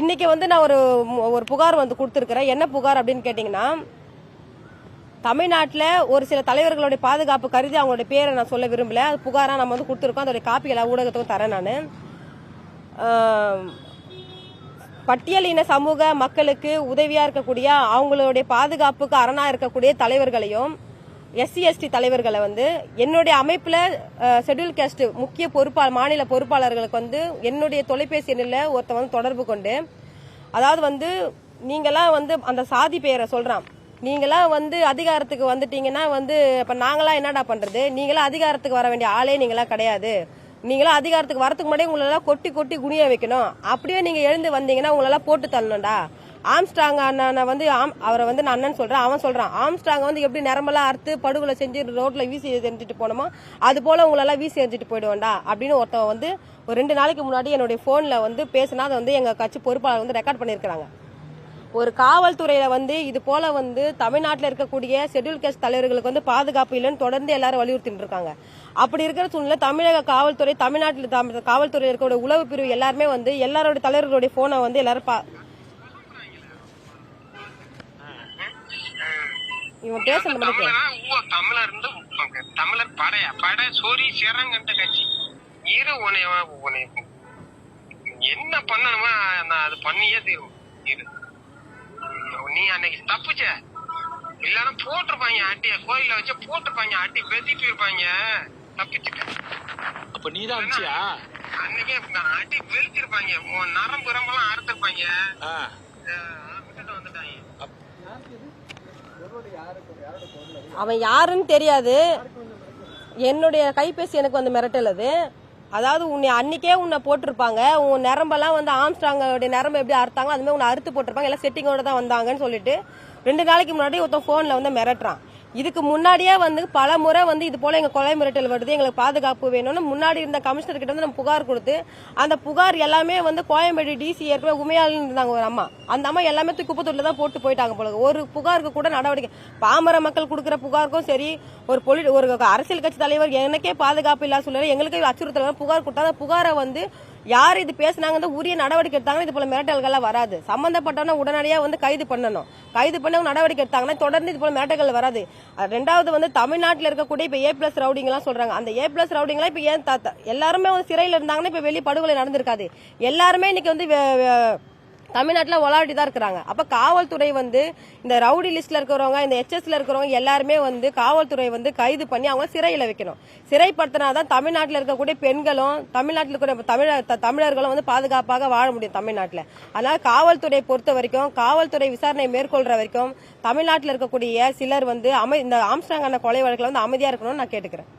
இன்னைக்கு வந்து நான் ஒரு புகார் வந்து கொடுத்துருக்கிறேன். என்ன புகார் அப்படின்னு கேட்டீங்கன்னா, தமிழ்நாட்டில் ஒரு சில தலைவர்களுடைய பாதுகாப்பு கருதி அவங்களுடைய பேரை நான் சொல்ல விரும்பல. அது புகாரா நம்ம வந்து கொடுத்துருக்கோம். அதோடைய காப்பி எல்லா ஊடகத்துக்கும் தரேன். நான் பட்டியலின சமூக மக்களுக்கு உதவியா இருக்கக்கூடிய அவங்களுடைய பாதுகாப்புக்கு அரணா இருக்கக்கூடிய தலைவர்களையும் SC/ST தலைவர்களை வந்து என்னுடைய அமைப்புல ஷெட்யூல் காஸ்ட் முக்கிய மாநில பொறுப்பாளர்களுக்கு வந்து என்னுடைய தொலைபேசி எண்ணில் ஒருத்தர் வந்து தொடர்பு கொண்டு, அதாவது வந்து நீங்களாம் வந்து அந்த சாதி பெயரை சொல்றான், நீங்களாம் வந்து அதிகாரத்துக்கு வந்துட்டீங்கன்னா வந்து இப்ப நாங்களாம் என்னடா பண்றது, நீங்களாம் அதிகாரத்துக்கு வர வேண்டிய ஆளே நீங்களாம் கிடையாது, நீங்களாம் அதிகாரத்துக்கு வரதுக்கு முன்னாடி உங்களெல்லாம் கொட்டி கொட்டி குனிய வைக்கணும், அப்படியே நீங்க எழுந்து வந்தீங்கன்னா உங்களெல்லாம் போட்டு தள்ளணும்டா. ஆம்ஸ்ட்ராங் அண்ணனை வந்து அவரை வந்து நான் அண்ணன் சொல்றேன், அவன் சொல்றான் ஆம்ஸ்ட்ராங் வந்து எப்படி நரம்பெல்லாம் அறுத்து படுகொலை செஞ்சு ரோட்ல வீசி எரிஞ்சிட்டு போனோமோ அது போல உங்களெல்லாம் வீசி எரிஞ்சிட்டு போயிடுவோம்டா அப்படின்னு ஒருத்தவன் வந்து ஒரு 2 நாளைக்கு முன்னாடி என்னுடைய போன்ல வந்து பேசினா அதை வந்து எங்க கட்சி பொறுப்பாளர் வந்து ரெக்கார்ட் பண்ணிருக்காங்க. ஒரு காவல்துறையில வந்து இது போல வந்து தமிழ்நாட்டில் இருக்கக்கூடிய ஷெட்யூல் காஸ்ட் தலைவர்களுக்கு வந்து பாதுகாப்பு இல்லைன்னு தொடர்ந்து எல்லாரும் வலியுறுத்திட்டு இருக்காங்க. அப்படி இருக்கிற சூழ்நிலை தமிழக காவல்துறை, தமிழ்நாட்டில் காவல்துறையில் இருக்கக்கூடிய உளவு பிரிவு எல்லாருமே வந்து எல்லாரோட தலைவர்களுடைய போனை வந்து எல்லாரும் இவன் பேசுறது தமிழர் படை சோரி சிறங்கண்ட கட்சி இரு என்ன பண்ணணுமா நான் அது பண்ணியே தீரும். இரு நீ அன்னைக்கு தப்புச்ச இல்லன்னா போட்டிருப்பாங்க அட்டிய கோயில வச்சு போட்டிருப்பாங்க அட்டி பெதி போயிருப்பாங்க தப்பிச்சுட்டேன். அப்ப நீதான் அடிச்சியா? அன்னைக்கே அட்டி வெளுத்திருப்பாங்க, நரம்பு எல்லாம் அறுத்திருப்பாங்க, விட்டுட்டு வந்துட்டாங்க. அவன் யாருன்னு தெரியாது. என்னுடைய கைபேசி எனக்கு வந்து மிரட்டல் அது. அதாவது உன்னை அன்னைக்கே உன்னை போட்டிருப்பாங்க, உன் நரம்பெல்லாம் வந்து ஆம்ஸ்ட்ராங்கோடைய நரம்பு எப்படி அறுத்தாங்க அது மாதிரி உன்னை அறுத்து போட்டிருப்பாங்க, எல்லாம் செட்டிங்கோட தான் வந்தாங்கன்னு சொல்லிட்டு 2 நாளைக்கு முன்னாடி ஒருத்தன் போன்ல வந்து மிரட்டுறான். இதுக்கு முன்னாடியே வந்து பல முறை வந்து இது போல எங்க கொலை மிரட்டல் வருது, எங்களுக்கு பாதுகாப்பு வேணும்னு முன்னாடி இருந்த கமிஷனர் கிட்ட வந்து நம்ம புகார் கொடுத்து, அந்த புகார் எல்லாமே வந்து கோயம்பேடு DC ஏற்கனவே உமையாளு இருந்தாங்க ஒரு அம்மா, அந்த அம்மா எல்லாமே குப்பத்தூர்ல தான் போட்டு போயிட்டாங்க போல. ஒரு புகாருக்கு கூட நடவடிக்கை, பாமர மக்கள் கொடுக்கிற புகாருக்கும் சரி, ஒரு அரசியல் கட்சி தலைவர் எனக்கே பாதுகாப்பு இல்லாத சூழ்நிலை எங்களுக்கு அச்சுறுத்தல் புகார் கொடுத்தா அந்த புகாரை வந்து யார் இது பேசினாங்க உரிய நடவடிக்கை எடுத்தாங்கன்னா இது போல மிரட்டல்கள் வராது. சம்பந்தப்பட்டவன உடனடியா வந்து கைது பண்ணணும், கைது பண்ண நடவடிக்கை எடுத்தாங்கன்னா தொடர்ந்து இது போல மிரட்டல்கள் வராது. 2வது வந்து தமிழ்நாட்டில் இருக்கக்கூடிய இப்ப A+ ரவுடிங் எல்லாம் சொல்றாங்க, அந்த A+ ரவுடிங் எல்லாம் இப்ப ஏன் எல்லாருமே வந்து சிறையில் இருந்தாங்கன்னா இப்ப வெளியே படுகொலை நடந்திருக்காது. எல்லாருமே இன்னைக்கு வந்து தமிழ்நாட்டில் விளையாடி தான் இருக்கிறாங்க. அப்ப காவல்துறை வந்து இந்த ரவுடி லிஸ்ட்ல இருக்கிறவங்க, இந்த HSல இருக்கிறவங்க எல்லாருமே வந்து காவல்துறை வந்து கைது பண்ணி அவங்க சிறையில வைக்கணும். சிறைப்படுத்தினாதான் தமிழ்நாட்டில் இருக்கக்கூடிய பெண்களும் தமிழ்நாட்டில் இருக்கிற தமிழர்களும் வந்து பாதுகாப்பாக வாழ முடியும் தமிழ்நாட்டில். அதனால காவல்துறையை பொறுத்த வரைக்கும், காவல்துறை விசாரணை மேற்கொள்ற வரைக்கும் தமிழ்நாட்டில் இருக்கக்கூடிய சிலர் வந்து இந்த ஆம்ஸ்ட்ராங் அண்ணன் கொலை வழக்கில் வந்து அமைதியா இருக்கணும்னு நான் கேட்டுக்கிறேன்.